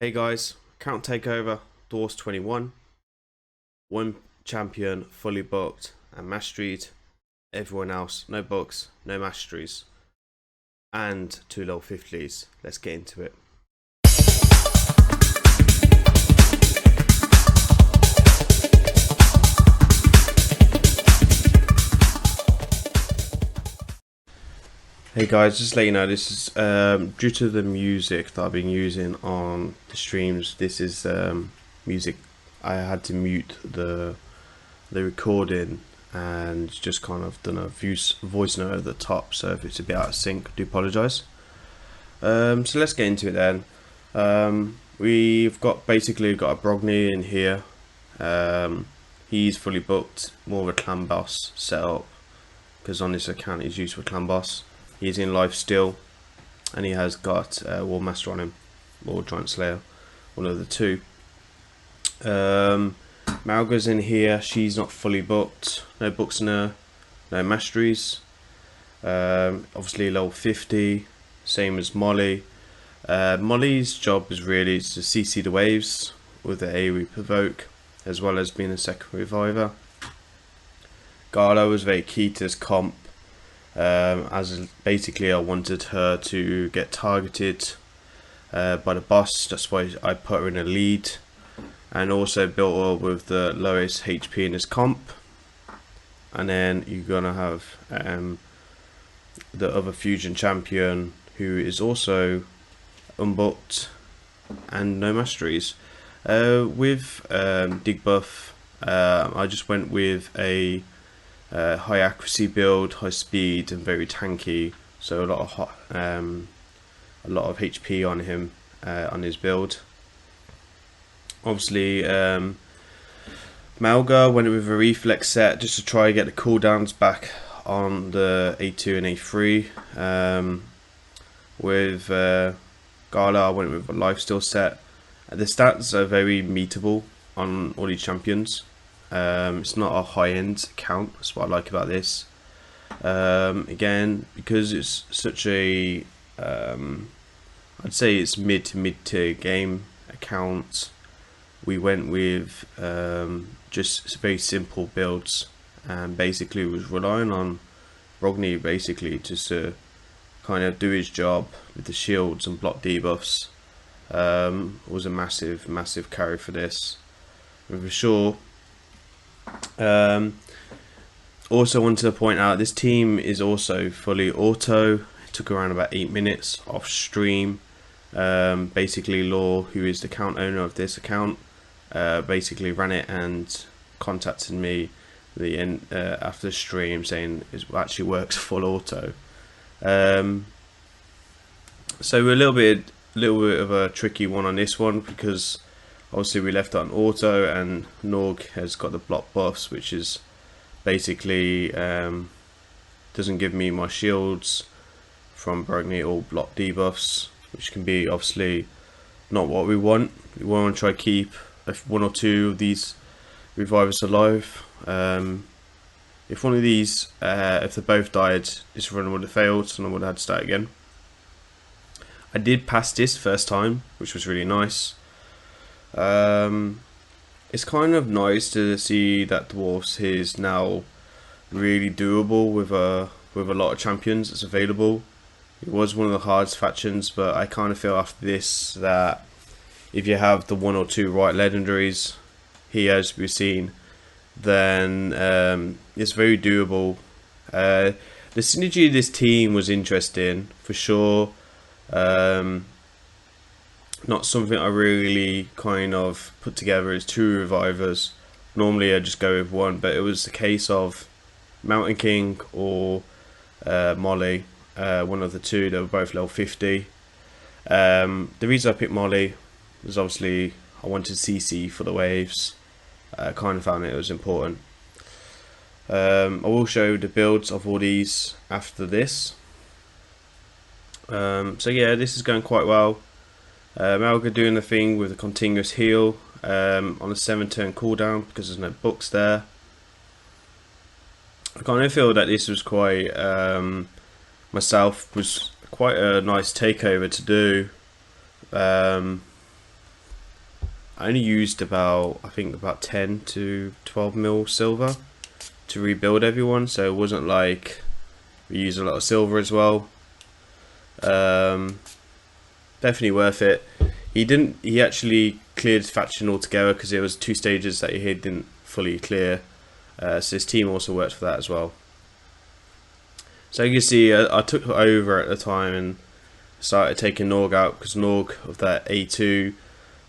Hey guys, Count Takeover, Doors 21, one champion fully booked and mastered, everyone else no books, no masteries, and 2 level 50s. Let's get into it. Hey guys, just to let you know, this is due to the music that I've been using on the streams. This is music I had to mute the recording and just kind of done a voice note at the top. So if it's a bit out of sync, I do apologise. So let's get into it then. We've basically got a Brogni in here. He's fully booked, more of a clan boss setup because on this account he's used for clan boss. He's in life still, and he has got War Master on him, or Giant Slayer, one of the two. Malga's in here. She's not fully booked. No books in her. No masteries. Obviously level 50. Same as Molly. Molly's job is really to CC the waves with the AoE provoke, as well as being a second reviver. Gala was very key to this comp. As basically I wanted her to get targeted by the boss. That's why I put her in a lead, and also built her with the lowest HP in this comp. And then you're gonna have the other fusion champion who is also unbooked and no masteries. With dig buff, I just went with a high accuracy build, high speed, and very tanky. So a lot of HP on him on his build. Obviously, Malga went with a reflex set just to try and get the cooldowns back on the A2 and A3. With Gala, I went with a lifesteal set. The stats are very meetable on all these champions. It's not a high-end account. That's what I like about this. Again, because it's such a I'd say it's mid-tier game account, we went with just very simple builds, and basically was relying on Brogni basically just to kind of do his job with the shields and block debuffs. Was a massive carry for this, and for sure. Also wanted to point out this team is also fully auto. It took around about 8 minutes off stream. Basically Law, who is the account owner of this account, basically ran it and contacted me after the stream saying it actually works full auto. So we're a little bit of a tricky one on this one, because obviously we left it on auto, and Norg has got the block buffs, which is basically doesn't give me my shields from Brogni or block debuffs, which can be obviously not what we want. We want to try to keep one or two of these revivers alive. If one of these, if they both died, this run would have failed, and I would have had to start again. I did pass this first time, which was really nice. It's kind of nice to see that Dwarfs is now really doable with a lot of champions that's available. It was one of the hardest factions, but I kind of feel after this that if you have the 1 or 2 right legendaries here, as we've seen, then it's very doable. The synergy of this team was interesting for sure. Not something I really kind of put together as 2 revivers. Normally I just go with 1, but it was a case of Mountain King or Molly, one of the 2. They were both level 50. The reason I picked Molly was obviously I wanted CC for the waves. I kind of found it was important. I will show the builds of all these after this. So yeah, this is going quite well. Malga doing the thing with a continuous heal on a 7-turn cooldown because there's no books there. I kind of feel that this was quite myself was quite a nice takeover to do. I only used about, I think about 10 to 12 mil silver to rebuild everyone, so it wasn't like we used a lot of silver as well. Definitely worth it. He actually cleared his faction altogether because it was 2 stages that he didn't fully clear. So his team also worked for that as well. So you can see I took over at the time and started taking Norg out because Norg of that A2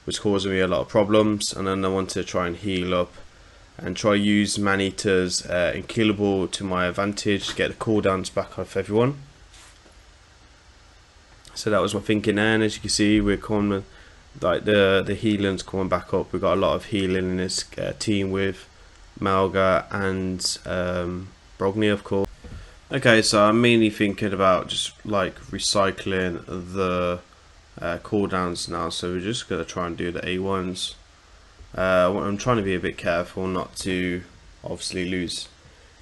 was causing me a lot of problems, and then I wanted to try and heal up and try use man-eaters and killable to my advantage to get the cooldowns back off everyone. So that was my thinking there, and as you can see we're coming, like the healing's coming back up. We've got a lot of healing in this team with Malga and Brogni, of course. Okay, so I'm mainly thinking about just like recycling the cooldowns now, so we're just going to try and do the A1s. I'm trying to be a bit careful not to obviously lose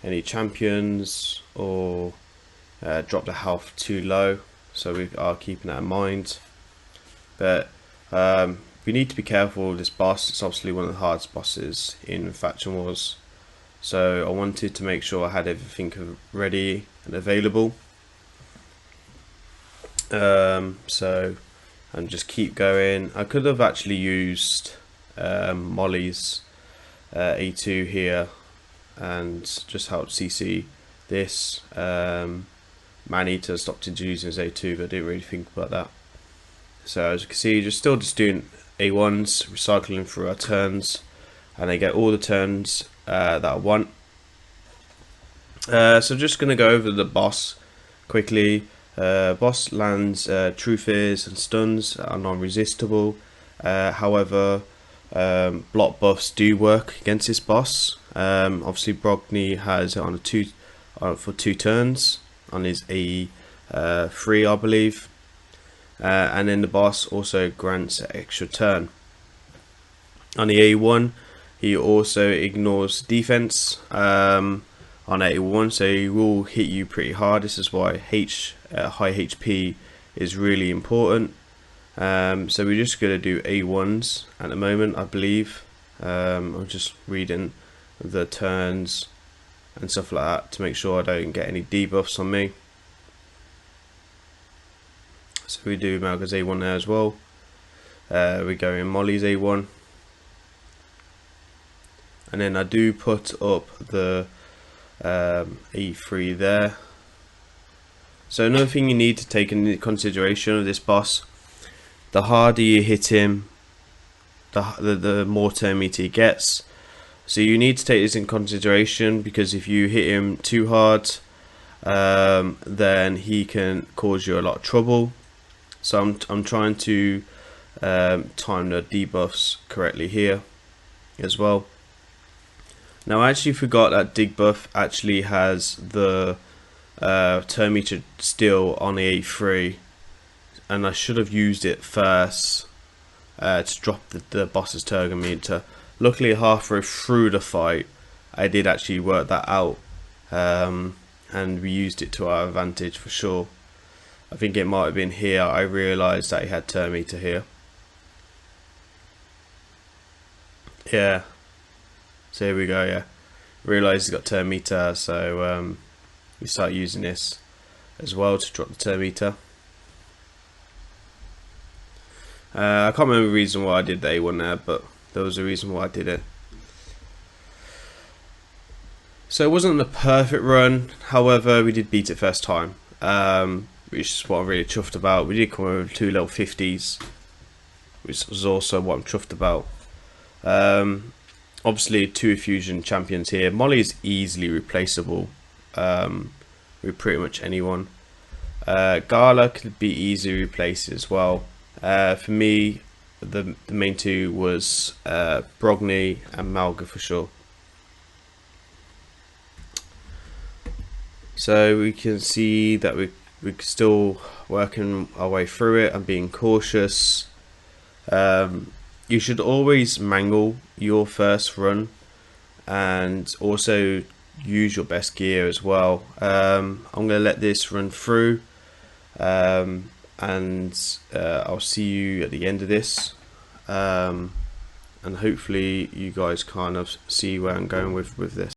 any champions or drop the health too low, so we are keeping that in mind. But we need to be careful of this boss. It's obviously one of the hardest bosses in Faction Wars, so I wanted to make sure I had everything ready and available. So and just keep going. I could have actually used Molly's A2 here and just help CC this. Man-eater stopped using his A2, but I didn't really think about that. So as you can see, just doing A1s, recycling through our turns, and I get all the turns that I want. So just going to go over the boss quickly. Boss lands true fears and stuns are non-resistible. However, block buffs do work against this boss. Obviously Brogni has it on for 2 turns on his A3, I believe. And then the boss also grants an extra turn. On the A1, he also ignores defense on A1, so he will hit you pretty hard. This is why high HP is really important. So we're just going to do A1s at the moment, I believe. I'm just reading the turns and stuff like that to make sure I don't get any debuffs on me. So we do Malga's A1 there as well. We go in Molly's A1, and then I do put up the E3 there. So another thing you need to take into consideration of this boss, the harder you hit him, the more turn meter he gets. So you need to take this in consideration, because if you hit him too hard, then he can cause you a lot of trouble. So I'm trying to time the debuffs correctly here as well. Now I actually forgot that dig buff actually has the turn meter still on the A3, and I should have used it first to drop the boss's turn meter. Luckily halfway through the fight I did actually work that out, and we used it to our advantage for sure. I think it might have been here I realised that he had turn meter here. Yeah, so here we go. Yeah, realised he's got turn meter, so we start using this as well to drop the turn meter. I can't remember the reason why I did the A1 there, but there was a reason why I did it. So it wasn't the perfect run, however we did beat it first time, which is what I'm really chuffed about. We did come over 2 level 50s, which was also what I'm chuffed about. Obviously 2 fusion champions here. Molly is easily replaceable with pretty much anyone. Gala could be easily replaced as well. For me, the main 2 was Brogni and Malga for sure. So we can see that we're still working our way through it and being cautious. You should always mangle your first run and also use your best gear as well. I'm going to let this run through, and I'll see you at the end of this. and hopefully you guys kind of see where I'm going with this.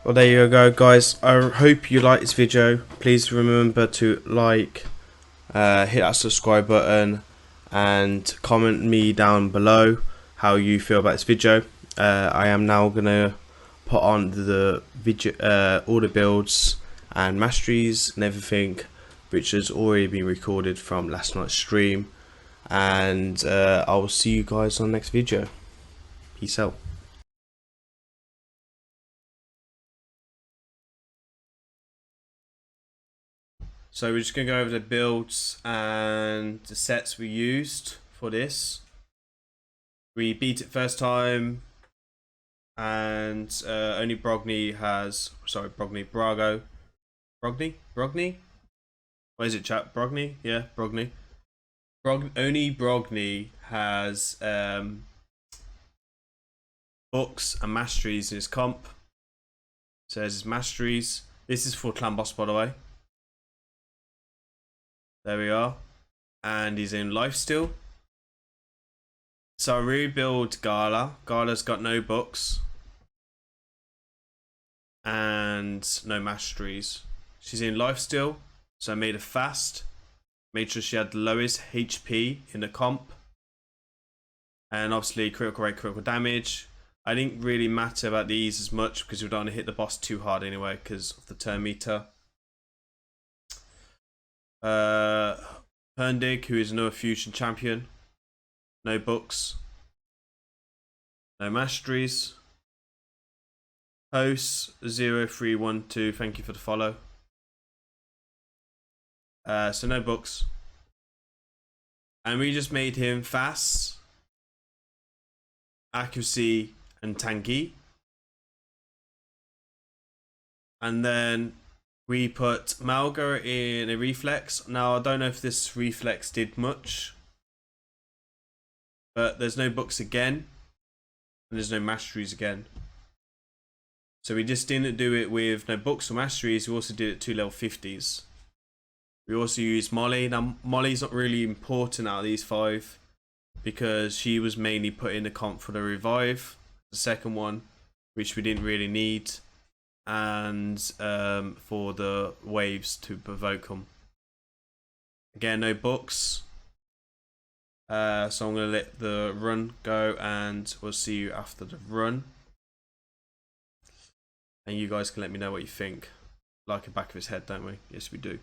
Well, there you go, guys. I hope you liked this video. Please remember to like, hit that subscribe button, and comment me down below how you feel about this video. I am now gonna put on the video, all the builds and masteries and everything, which has already been recorded from last night's stream. And I will see you guys on the next video. Peace out. So we're just going to go over the builds and the sets we used for this. We beat it first time, and only Brogni has, sorry, Brago. Brogni? What is it, chat? Brogni? Yeah, Brogni. Only Brogni has books and masteries in his comp. So there's his masteries. This is for clan boss, by the way. There we are. And he's in life still. So I rebuild Gala. Gala's got no books. And no masteries. She's in life still. So I made her fast. Made sure she had the lowest HP in the comp. And obviously critical rate, critical damage. I didn't really matter about these as much because we don't want to hit the boss too hard anyway because of the turn meter. Herndig, who is another fusion champion. No books. No masteries. Hosts 0312, thank you for the follow. So no books. And we just made him fast, accuracy, and tanky. And then we put Malga in a reflex. Now I don't know if this reflex did much, but there's no books again, and there's no masteries again. So we just didn't do it with no books or masteries. We also did it 2 level 50s. We also used Molly. Now Molly's not really important out of these 5 because she was mainly put in the comp for the revive, the second one, which we didn't really need, and for the waves to provoke them. Again, no books. So I'm gonna let the run go, and we'll see you after the run. And you guys can let me know what you think. Like the back of his head, don't we? Yes, we do.